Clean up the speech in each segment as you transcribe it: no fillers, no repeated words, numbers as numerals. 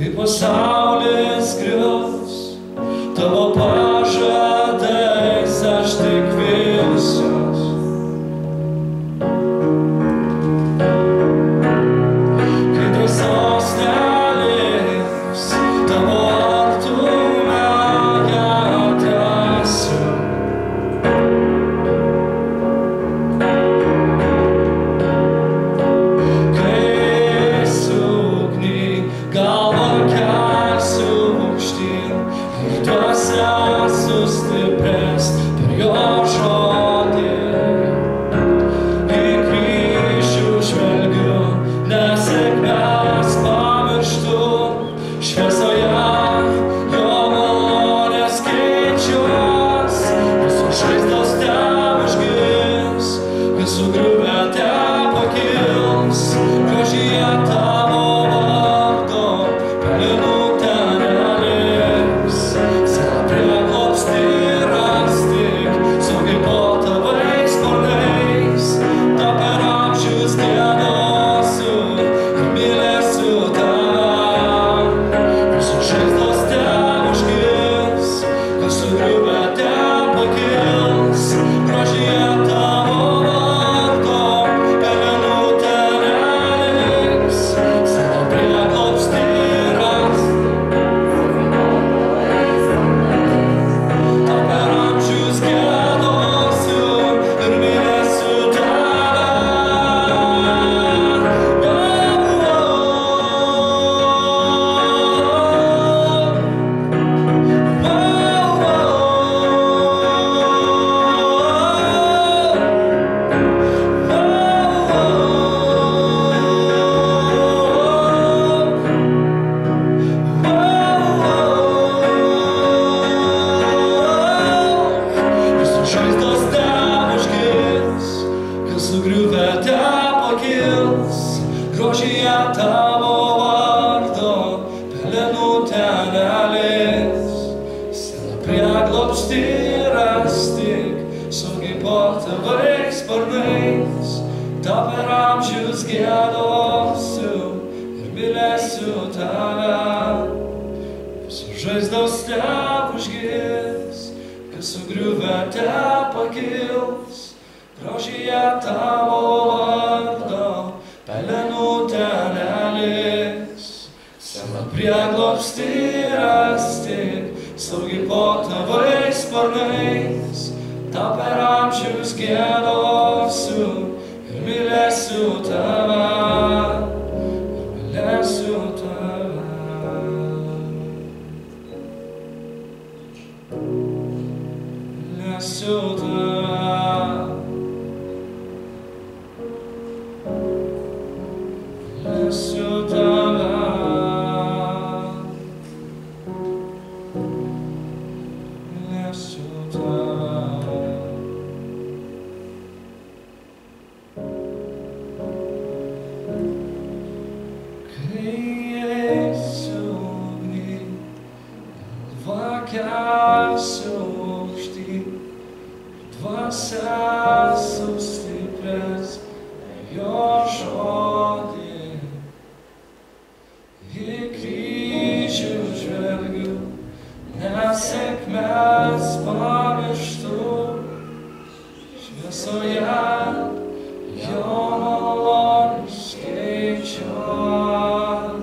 kai pasaulis grius, tavo pažadais aš tik vilsiuos. Kai drąsos neliks, tavo artumą atrasiu. Kai sugny galvą kelsiu aukštyn ir dvasia sustiprės per jo žodį. Į kryžių žvelgiu, nesėkmes pamirštu, šviesoje jo malonės keičiuos. Visos žaizdos teužgis, kas sugriuvę tepakils, grožyje tavo vardo pelenų ten neliks. Siela prieglobstį ras tik saugiai po tavais sparnais. Tau per amžius giedosiu ir mylėsiu tave. Visos žaizdos teužgis, kas sugriuvę tepakils, grožyje tavo vardo pelenų ten neliks. Siela prieglobstį ras tau per amžius giedosiu ir mylėsiu tave. Visos žaizdos teužgis, kas sugriuvę tepakils, grožyje tavo vardo pelenų ten neliks. Siela prieglobstį ras tik saugiai po tavais sparnais. Tau per amžius giedosiu ir mylėsiu tave. Visos žaizdos teužgis, kas sugriuvę tepakils, grožyje tavo vardo pelenų ten neliks. Siela prieglobstį ras tik saugiai po tavais sparnais. Tau per amžius giedosiu ir mylėsiu tave. Mylėsiu tave. Mylėsiu tave. Mylėsiu tave. Mylėsiu tave. Kai eisiu ugny, galvą kelsiu aukštyn, dvasia sustiprės per jo žodį. Į kryžių žvelgiu, nesėkmes pamirštu, šviesoje jo malonės keičiuos.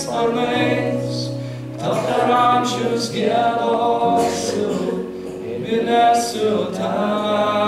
sparnais, tau per amžius giedosiu ir mylėsiu tave.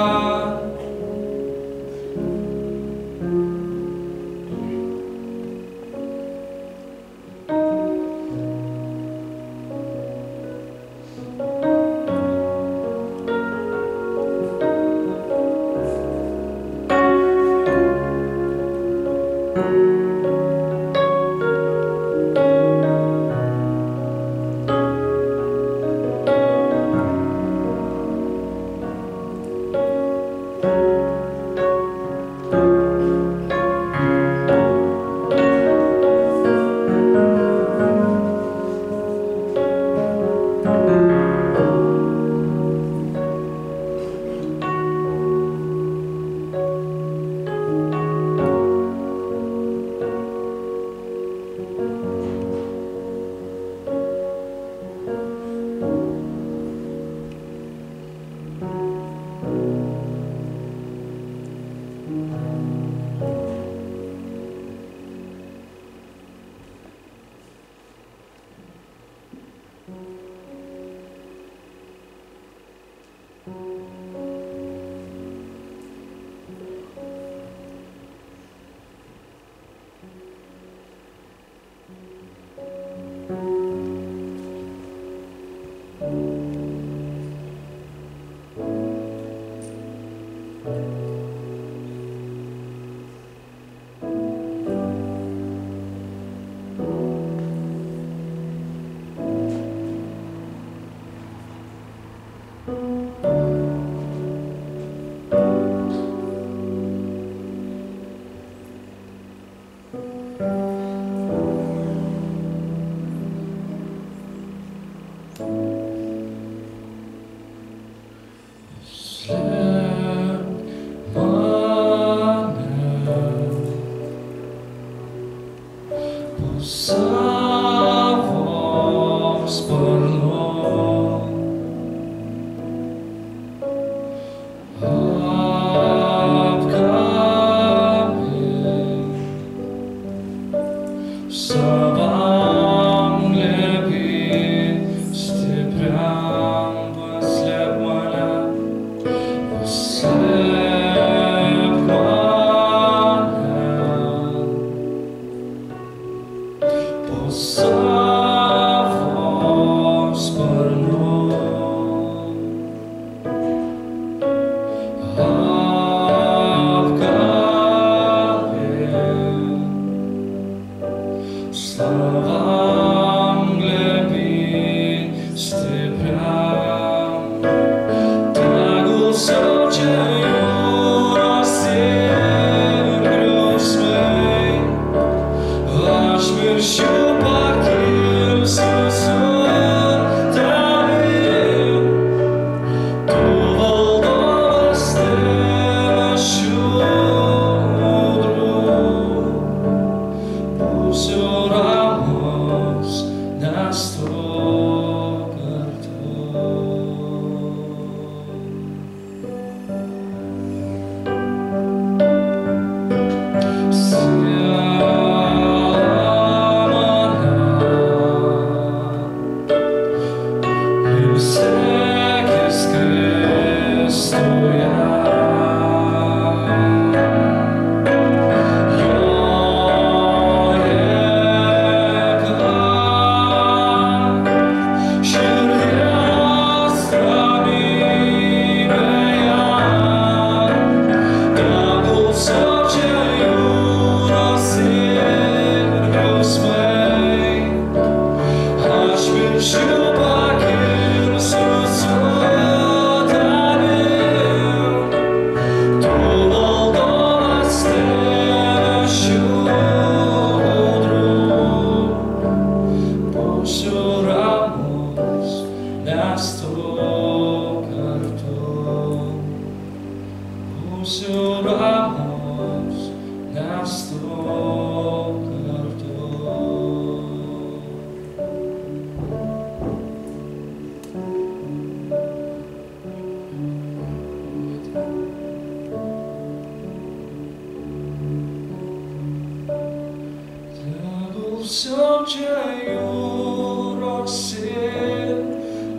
siaučia jūros ir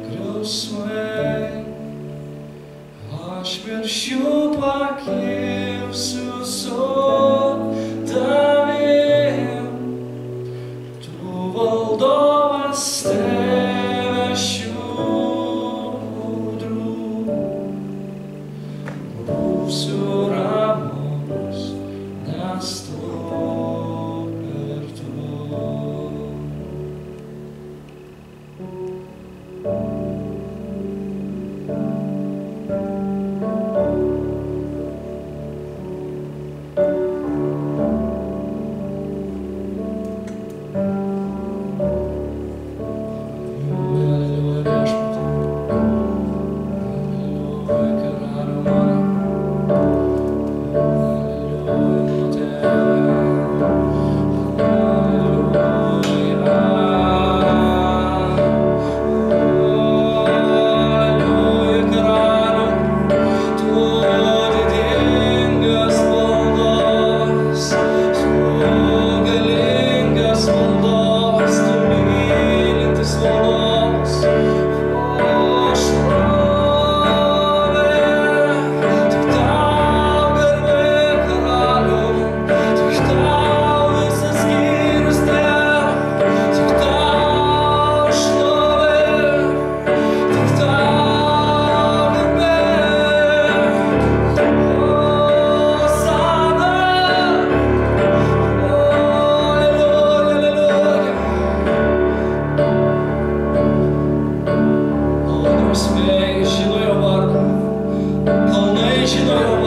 griausmai, aš virš jų pakilsiu su tavim, tu valdovas tėve šių audrų, būsiu ramus, nes tu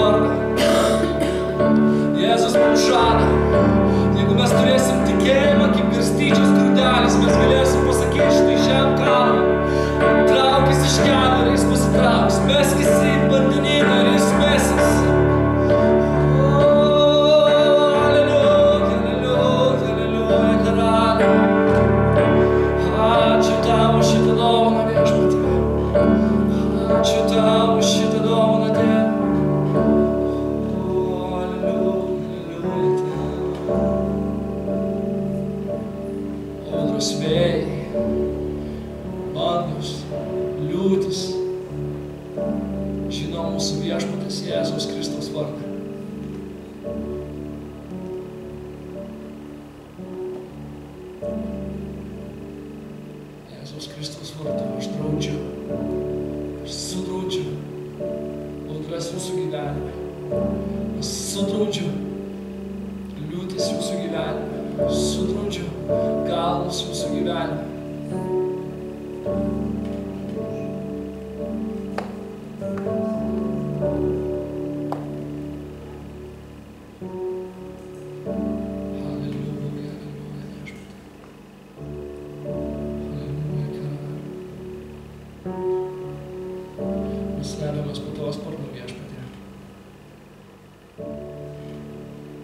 kartu. Jėzus mums žada, jeigu mes turėsim tikėjimą kaip garstyčios grūdelis, mes galėsim pasakyti štai šiam kalnui, traukis iš kelio ir jis pasitrauks, meskis į vandenyną ir jis mesis. Aleliuja, aleliuja, aleliuja, karaliau. Ačiū tau už šitą dovaną, viešpatie. Ačiū tau už šitą dovaną, Tėve. Audros, vėjai, bangos, liūtis, žino mūsų viešpaties Jėzaus Kristaus vardą. Jėzaus Kristaus vardu aš draudžiu, aš sudraudžiu audras jūsų gyvenime, aš sudraudžiu liūtis jūsų gyvenime, aš sudraudžiu kalnus jūsų gyvenime. Halleluja, halleluja, viešpatie. Halleluja, karaliau. Mes slepiamės po tavo sparnu, viešpatie.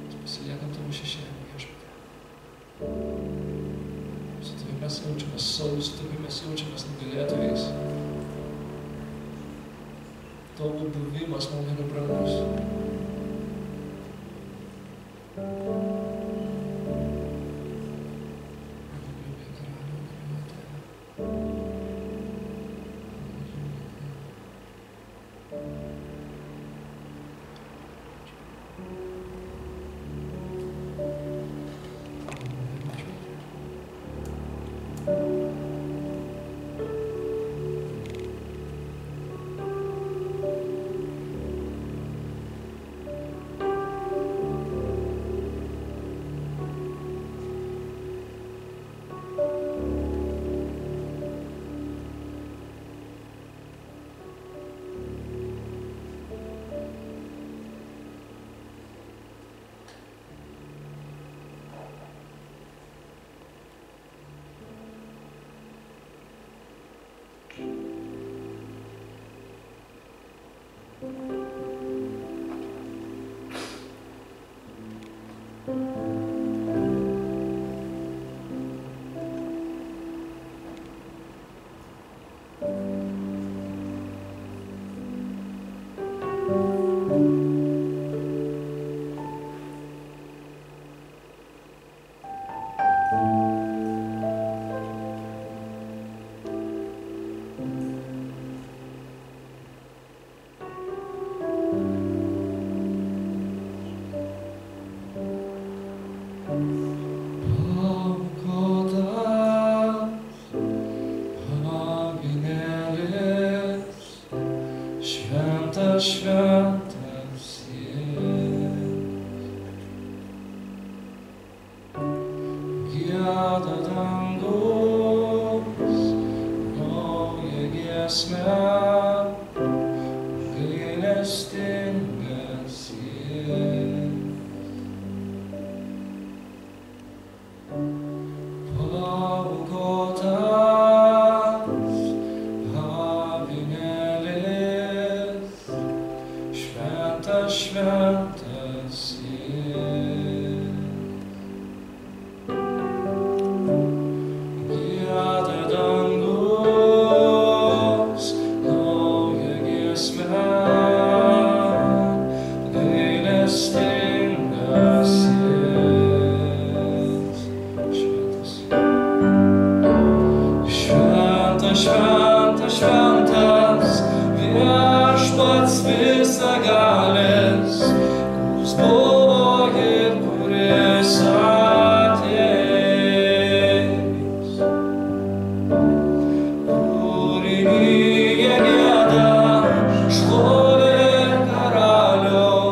Mes pasiliekam tavo šešėlį, viešpatie. Su tavimi mes jaučiamės saugūs, su tavimi mes jaučiamės nugalėtojais. Tavo buvimas mums yra brangus. Halleluja, karaliau, halleluja, Tėve. Šventas jis. Gieda dangus naują giesmę, gailestingas jis. Šventas, šventas, šventas, viešpats visagalis, kuris buvo ir kuris ateis. Kūrinyje gieda šlovė karaliau,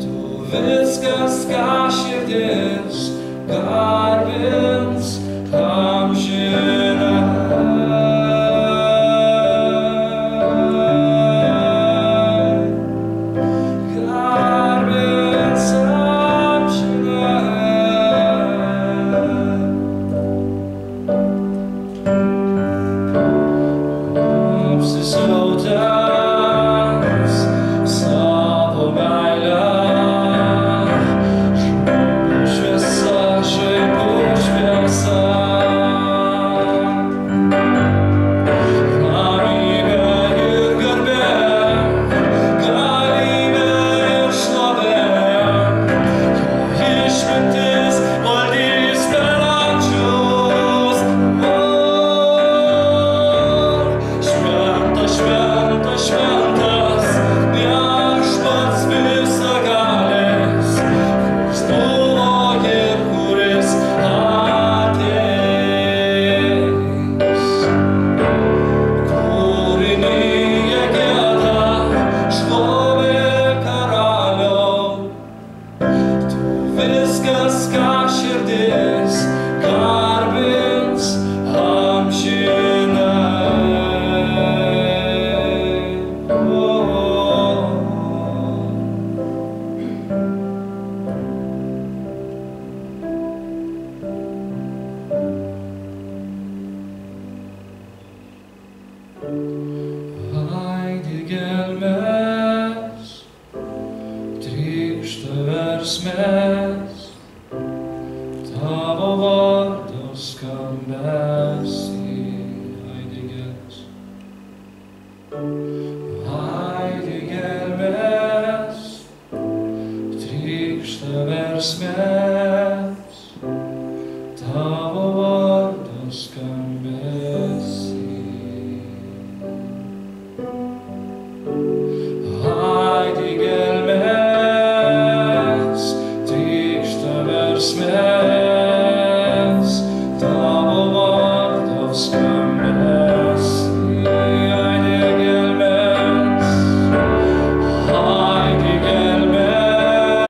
tu viskas, ką širdis garbins amžinai. Viskas, ką širdis garbins amžinai. Aidi gelmės, trykšta versmės, tavo vardo skambesį, aidi gelmės.